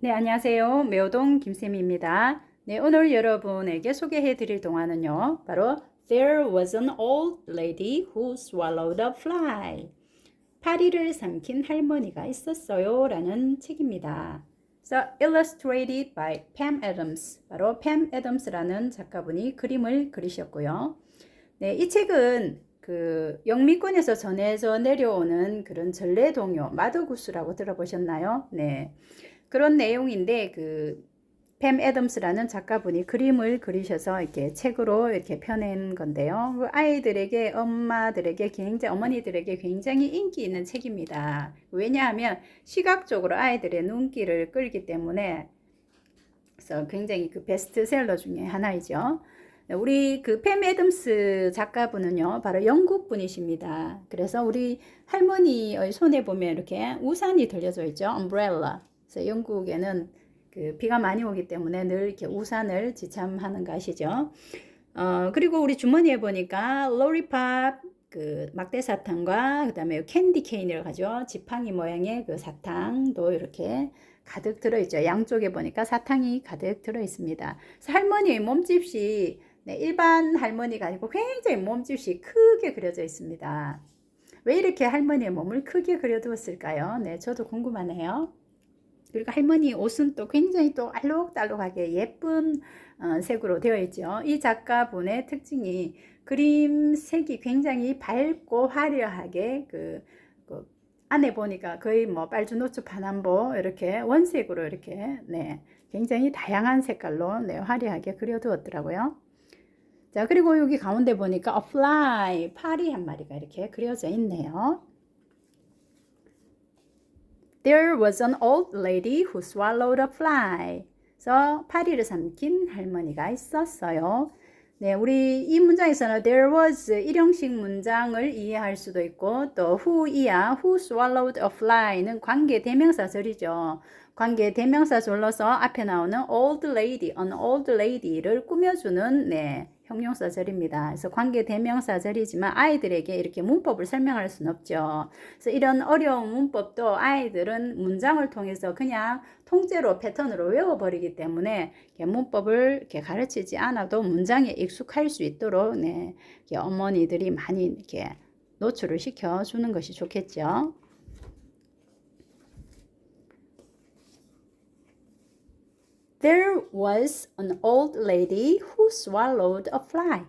네, 안녕하세요. 매호동 김쌤입니다. 네, 오늘 여러분에게 소개해 드릴 동화는요, 바로 There was an old lady who swallowed a fly. 파리를 삼킨 할머니가 있었어요. 라는 책입니다. So, illustrated by Pam Adams. 바로 Pam Adams라는 작가분이 그림을 그리셨고요. 네, 이 책은 그 영미권에서 전해져 내려오는 그런 전래동요, 마더구스라고 들어보셨나요? 네. 그런 내용인데 팸 애덤스라는 작가분이 그림을 그리셔서 이렇게 책으로 이렇게 펴낸 건데요. 그 아이들에게 엄마들에게 굉장히 어머니들에게 굉장히 인기 있는 책입니다. 왜냐하면 시각적으로 아이들의 눈길을 끌기 때문에 그래서 굉장히 그 베스트셀러 중에 하나이죠. 우리 팸 애덤스 작가분은요, 바로 영국 분이십니다. 그래서 우리 할머니의 손에 보면 이렇게 우산이 들려져 있죠. umbrella. 그래서 영국에는 그 비가 많이 오기 때문에 늘 이렇게 우산을 지참하는 거 아시죠? 그리고 우리 주머니에 보니까 로리팝 그 막대 사탕과 그다음에 캔디 케인이라고 하죠. 지팡이 모양의 그 사탕도 이렇게 가득 들어있죠. 양쪽에 보니까 사탕이 가득 들어있습니다. 그래서 할머니의 몸집이 네, 일반 할머니가 아니고 굉장히 몸집이 크게 그려져 있습니다. 왜 이렇게 할머니의 몸을 크게 그려두었을까요? 네, 저도 궁금하네요. 그리고 할머니 옷은 또 굉장히 또 알록달록하게 예쁜 색으로 되어 있죠. 이 작가분의 특징이 그림 색이 굉장히 밝고 화려하게 그 안에 보니까 거의 뭐 빨주노초 파남보 이렇게 원색으로 이렇게 네, 굉장히 다양한 색깔로 네, 화려하게 그려두었더라고요. 자, 그리고 여기 가운데 보니까 a fly, 파리 한 마리가 이렇게 그려져 있네요. There was an old lady who swallowed a fly. 그래서 파리를 삼킨 할머니가 있었어요. 네, 우리 이 문장에서는 there was 일형식 문장을 이해할 수도 있고 또 who이야 who swallowed a fly는 관계 대명사절이죠. 관계 대명사절로서 앞에 나오는 old lady, an old lady를 꾸며주는 네, 형용사절입니다. 그래서 관계 대명사절이지만 아이들에게 이렇게 문법을 설명할 수는 없죠. 그래서 이런 어려운 문법도 아이들은 문장을 통해서 그냥 통째로 패턴으로 외워버리기 때문에 문법을 이렇게 가르치지 않아도 문장에 익숙할 수 있도록 네, 어머니들이 많이 이렇게 노출을 시켜주는 것이 좋겠죠. There was an old lady who swallowed a fly.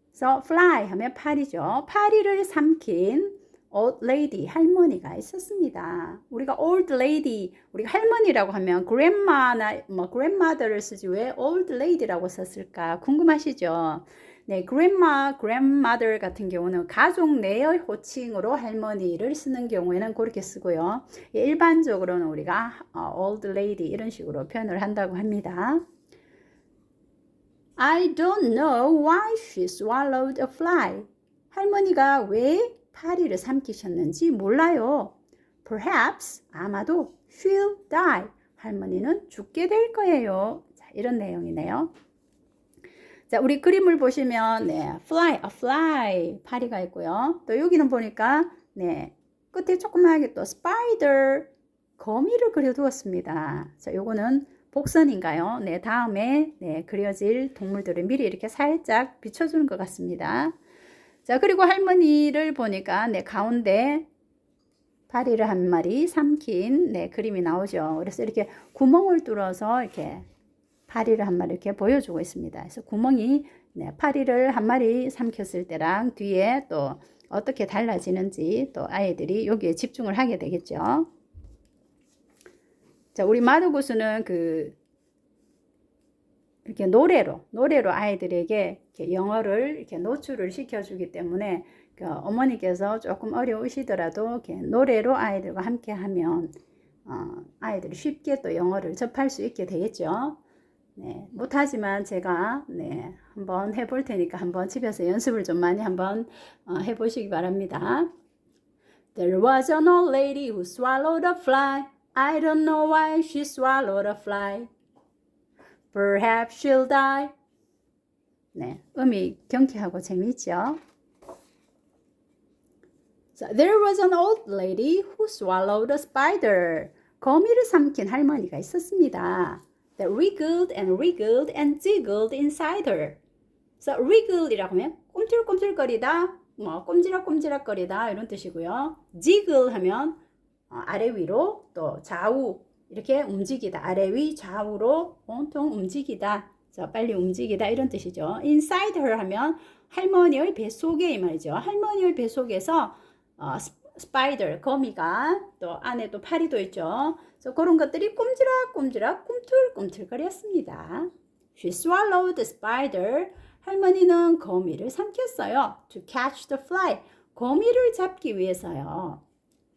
그래서 fly 하면 파리죠. 파리를 삼킨 old lady, 할머니가 있었습니다. 우리가 old lady, 우리가 할머니라고 하면 grandma나 뭐 grandmother를 쓰지 왜 old lady라고 썼을까 궁금하시죠? 네, grandma, grandmother 같은 경우는 가족 내의 호칭으로 할머니를 쓰는 경우에는 그렇게 쓰고요. 일반적으로는 우리가 old lady 이런 식으로 표현을 한다고 합니다. I don't know why she swallowed a fly. 할머니가 왜 파리를 삼키셨는지 몰라요. Perhaps, 아마도 she'll die. 할머니는 죽게 될 거예요. 자, 이런 내용이네요. 자, 우리 그림을 보시면 네, a fly, 파리가 있고요. 또 여기는 보니까 네, 끝에 조그맣게 또 spider, 거미를 그려두었습니다. 자, 요거는 복선인가요? 네, 다음에 네, 그려질 동물들을 미리 이렇게 살짝 비춰주는 것 같습니다. 자, 그리고 할머니를 보니까 네, 가운데 파리를 한 마리 삼킨 네, 그림이 나오죠. 그래서 이렇게 구멍을 뚫어서 이렇게 파리를 한 마리 이렇게 보여주고 있습니다. 그래서 구멍이 네, 파리를 한 마리 삼켰을 때랑 뒤에 또 어떻게 달라지는지 또 아이들이 여기에 집중을 하게 되겠죠. 자, 우리 마더구스는 이렇게 노래로 아이들에게 이렇게 영어를 이렇게 노출을 시켜주기 때문에 어머니께서 조금 어려우시더라도 이렇게 노래로 아이들과 함께 하면 아이들이 쉽게 또 영어를 접할 수 있게 되겠죠. 네, 못하지만 제가 네, 한번 해볼 테니까 한번 집에서 연습을 좀 많이 한번 해보시기 바랍니다. There was an old lady who swallowed a fly. I don't know why she swallowed a fly. Perhaps she'll die. 네, 음이 경쾌하고 재미있죠. So, there was an old lady who swallowed a spider. 거미를 삼킨 할머니가 있었습니다. That wriggled and wriggled and jiggled inside her. 그래서 wriggle이라고 하면 꿈틀꿈틀거리다, 뭐 꼼지락꼼지락거리다 이런 뜻이고요. jiggle 하면 아래 위로 또 좌우 이렇게 움직이다. 아래 위 좌우로 온통 움직이다. 자, 빨리 움직이다 이런 뜻이죠. inside her 하면 할머니의 뱃속에 이 말이죠. 할머니의 뱃속에서 스파이더, 거미가 또 안에 또 파리도 있죠. 그래서 그런 것들이 꼼지락꼼지락 꿈틀꿈틀거렸습니다. She swallowed the spider. 할머니는 거미를 삼켰어요. To catch the fly. 거미를 잡기 위해서요.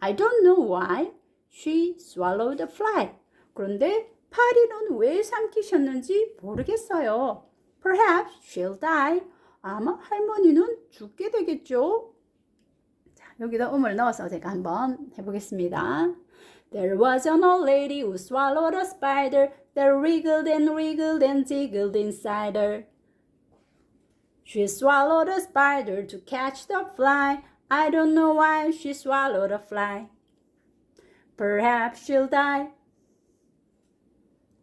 I don't know why she swallowed the fly. 그런데 파리는 왜 삼키셨는지 모르겠어요. Perhaps she'll die. 아마 할머니는 죽게 되겠죠. 자, 여기다 음을 넣어서 제가 한번 해보겠습니다. There was an old lady who swallowed a spider that wriggled and wriggled and jiggled inside her. She swallowed a spider to catch the fly. I don't know why she swallowed a fly. Perhaps she'll die.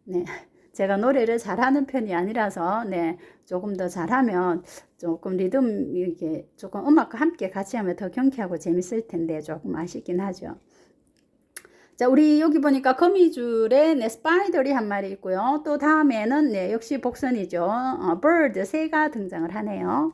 네, 제가 노래를 잘하는 편이 아니라서 네, 조금 더 잘하면 조금 리듬 이렇게 조금 음악과 함께 같이 하면 더 경쾌하고 재밌을 텐데 조금 아쉽긴 하죠. 자, 우리 여기 보니까 거미줄에 네, 스파이더리 한 마리 있고요. 또 다음에는 네, 역시 복선이죠. bird, 새가 등장을 하네요.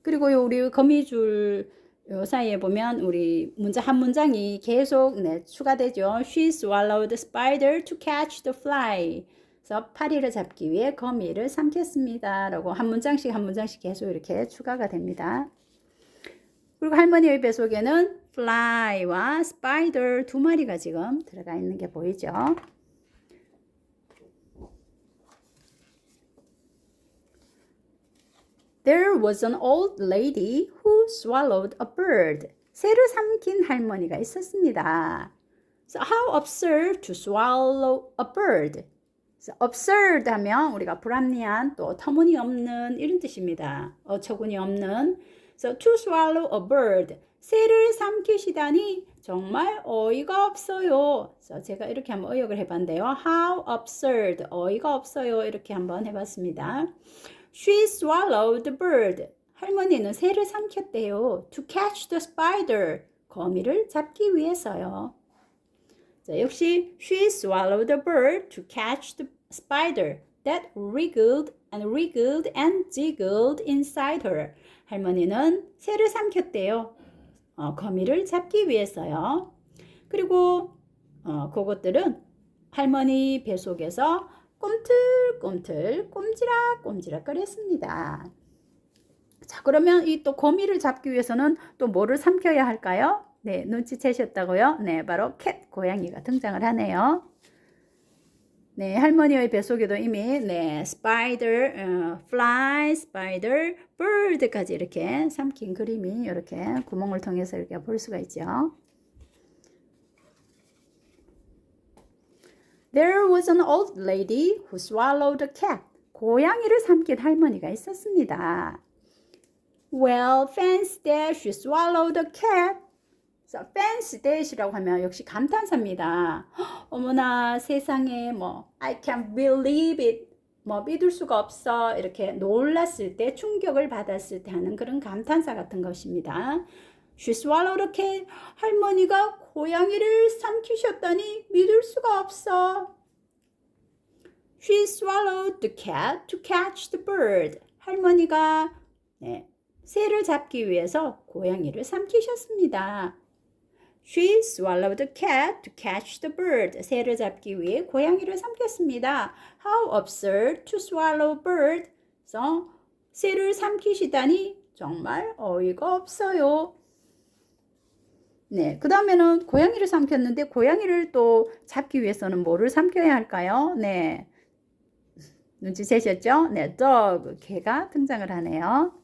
그리고 우리 거미줄 요 사이에 보면 우리 문자 한 문장이 계속 네, 추가되죠. She swallowed the spider to catch the fly. 그래서 파리를 잡기 위해 거미를 삼켰습니다. 라고 한 문장씩 한 문장씩 계속 이렇게 추가가 됩니다. 그리고 할머니의 뱃속에는 fly와 spider 두 마리가 지금 들어가 있는 게 보이죠. There was an old lady who swallowed a bird. 새를 삼킨 할머니가 있었습니다. So how absurd to swallow a bird. So absurd 하면 우리가 불합리한 또 터무니없는 이런 뜻입니다. 어처구니 없는. So to swallow a bird. 새를 삼키시다니 정말 어이가 없어요. So 제가 이렇게 한번 의역을 해봤는데요. How absurd. 어이가 없어요. 이렇게 한번 해봤습니다. She swallowed the bird. 할머니는 새를 삼켰대요. To catch the spider. 거미를 잡기 위해서요. 자, 역시 she swallowed the bird to catch the spider that wriggled and jiggled inside her. 할머니는 새를 삼켰대요. 거미를 잡기 위해서요. 그리고 그것들은 할머니 뱃속에서 꿈틀꿈틀 꼼지락꼼지락 거렸습니다. 자, 그러면 이 또 거미를 잡기 위해서는 또 뭐를 삼켜야 할까요? 네, 눈치채셨다고요? 네, 바로 캣, 고양이가 등장을 하네요. 네, 할머니의 뱃속에도 이미 네, spider, fly, spider, bird까지 이렇게 삼킨 그림이 이렇게 구멍을 통해서 이렇게 볼 수가 있죠. There was an old lady who swallowed a cat. 고양이를 삼킨 할머니가 있었습니다. Well, fancy that she swallowed a cat. So, fancy that이라고 하면 역시 감탄사입니다. 어머나 세상에 뭐 I can't believe it. 뭐 믿을 수가 없어. 이렇게 놀랐을 때 충격을 받았을 때 하는 그런 감탄사 같은 것입니다. She swallowed a cat. 할머니가 고양이를 삼키셨다니 믿을 수가 없어. She swallowed the cat to catch the bird. 할머니가 네, 새를 잡기 위해서 고양이를 삼키셨습니다. She swallowed the cat to catch the bird. 새를 잡기 위해 고양이를 삼켰습니다. How absurd to swallow bird. 그래서 새를 삼키시다니 정말 어이가 없어요. 네, 그 다음에는 고양이를 삼켰는데 고양이를 또 잡기 위해서는 뭐를 삼켜야 할까요? 네, 눈치채셨죠? 네, dog, 개가 등장을 하네요.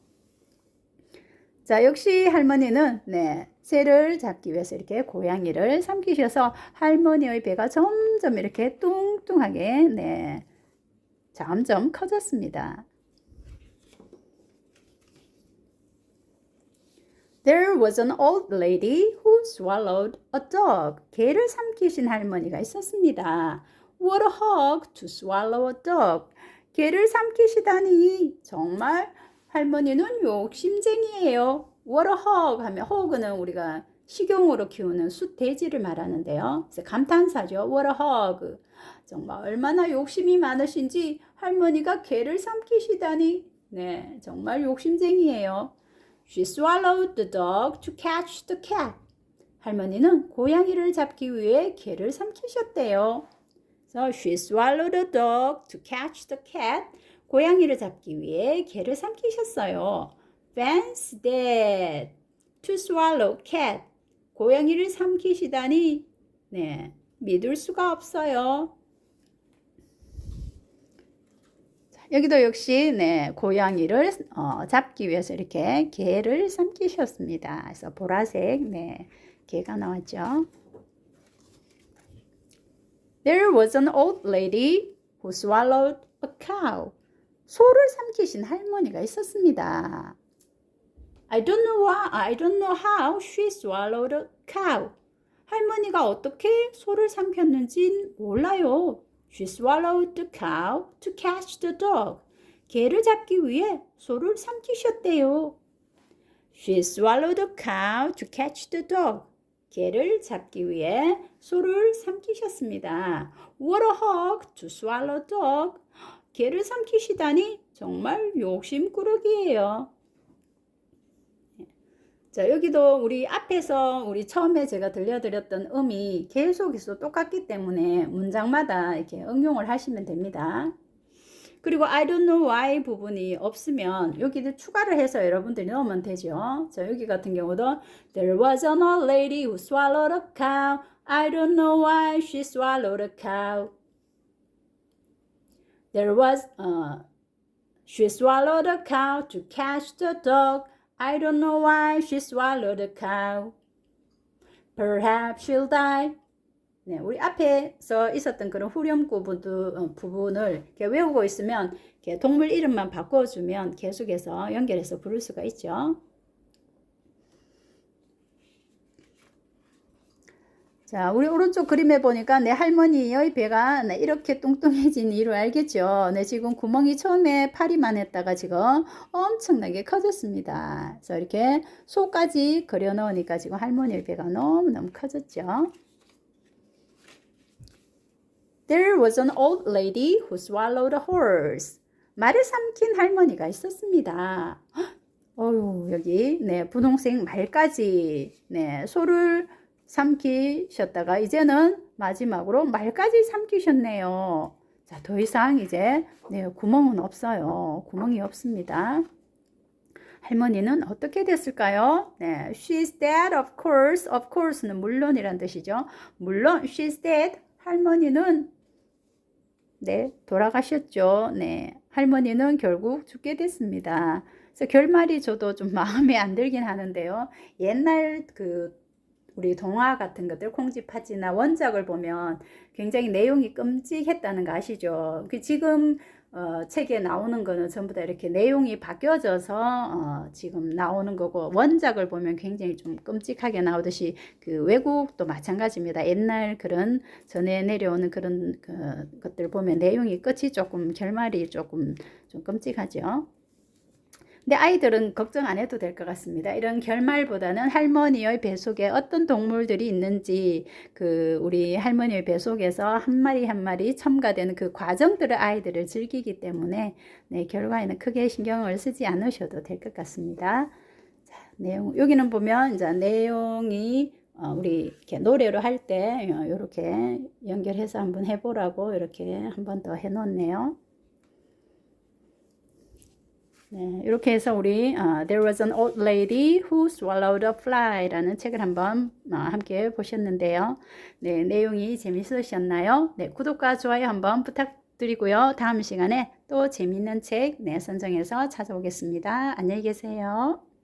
자, 역시 할머니는 네, 새를 잡기 위해서 이렇게 고양이를 삼키셔서 할머니의 배가 점점 이렇게 뚱뚱하게 네, 점점 커졌습니다. There was an old lady who swallowed a dog. 개를 삼키신 할머니가 있었습니다. What a hog to swallow a dog. 개를 삼키시다니 정말 할머니는 욕심쟁이에요. What a hog 하면 hog는 우리가 식용으로 키우는 숫돼지를 말하는데요. 그래서 감탄사죠. What a hog. 정말 얼마나 욕심이 많으신지 할머니가 개를 삼키시다니 네, 정말 욕심쟁이에요. She swallowed the dog to catch the cat. 할머니는 고양이를 잡기 위해 개를 삼키셨대요. So she swallowed the dog to catch the cat. 고양이를 잡기 위해 개를 삼키셨어요. Fancy that. To swallow cat. 고양이를 삼키시다니 네, 믿을 수가 없어요. 여기도 역시 네, 고양이를 잡기 위해서 이렇게 개를 삼키셨습니다. 그래서 보라색 네, 개가 나왔죠. There was an old lady who swallowed a cow. 소를 삼키신 할머니가 있었습니다. I don't know how she swallowed a cow. 할머니가 어떻게 소를 삼켰는지 몰라요. She swallowed the cow to catch the dog. 개를 잡기 위해 소를 삼키셨대요. She swallowed the cow to catch the dog. 개를 잡기 위해 소를 삼키셨습니다. What a hog to swallow dog. 개를 삼키시다니 정말 욕심꾸러기예요. 자, 여기도 우리 앞에서 우리 처음에 제가 들려드렸던 음이 계속해서 똑같기 때문에 문장마다 이렇게 응용을 하시면 됩니다. 그리고 I don't know why 부분이 없으면 여기도 추가를 해서 여러분들이 넣으면 되죠. 자, 여기 같은 경우도 There was an old lady who swallowed a cow. I don't know why she swallowed a cow. She swallowed a cow to catch the dog. I don't know why she swallowed a cow. Perhaps she'll die. 네, 우리 앞에서 있었던 그런 후렴구 부분을 이렇게 외우고 있으면 이렇게 동물 이름만 바꿔주면 계속해서 연결해서 부를 수가 있죠. 자, 우리 오른쪽 그림에 보니까 내 할머니의 배가 이렇게 뚱뚱해진 이유를 알겠죠? 네, 지금 구멍이 처음에 파리만 했다가 지금 엄청나게 커졌습니다. 그래서 이렇게 소까지 그려 넣으니까 지금 할머니의 배가 너무너무 커졌죠. There was an old lady who swallowed a horse. 말을 삼킨 할머니가 있었습니다. 어휴, 여기 네, 분홍색 말까지 네, 소를 삼키셨다가 이제는 마지막으로 말까지 삼키셨네요. 자, 더 이상 이제 네, 구멍은 없어요. 구멍이 없습니다. 할머니는 어떻게 됐을까요? 네, she's dead, of course. Of course는 물론이란 뜻이죠. 물론 she's dead. 할머니는 네, 돌아가셨죠. 네, 할머니는 결국 죽게 됐습니다. 그래서 결말이 저도 좀 마음에 안 들긴 하는데요. 옛날 우리 동화 같은 것들, 콩쥐팥쥐나 원작을 보면 굉장히 내용이 끔찍했다는 거 아시죠? 지금 책에 나오는 거는 전부 다 이렇게 내용이 바뀌어져서 지금 나오는 거고, 원작을 보면 굉장히 좀 끔찍하게 나오듯이 외국도 마찬가지입니다. 옛날 그런 전에 내려오는 그런 것들 보면 내용이 끝이 조금 결말이 조금 좀 끔찍하죠. 근데 아이들은 걱정 안 해도 될 것 같습니다. 이런 결말보다는 할머니의 배 속에 어떤 동물들이 있는지 우리 할머니의 배 속에서 한 마리 한 마리 첨가되는 그 과정들을 아이들을 즐기기 때문에 네, 결과에는 크게 신경을 쓰지 않으셔도 될 것 같습니다. 자, 내용 여기는 보면 이제 내용이 우리 이렇게 노래로 할 때 이렇게 연결해서 한번 해보라고 이렇게 한번 더 해놓네요. 네, 이렇게 해서 우리 There was an old lady who swallowed a fly 라는 책을 한번 함께 보셨는데요. 네, 내용이 재밌으셨나요? 네, 구독과 좋아요 한번 부탁드리고요. 다음 시간에 또 재밌는 책 선정해서 찾아오겠습니다. 안녕히 계세요.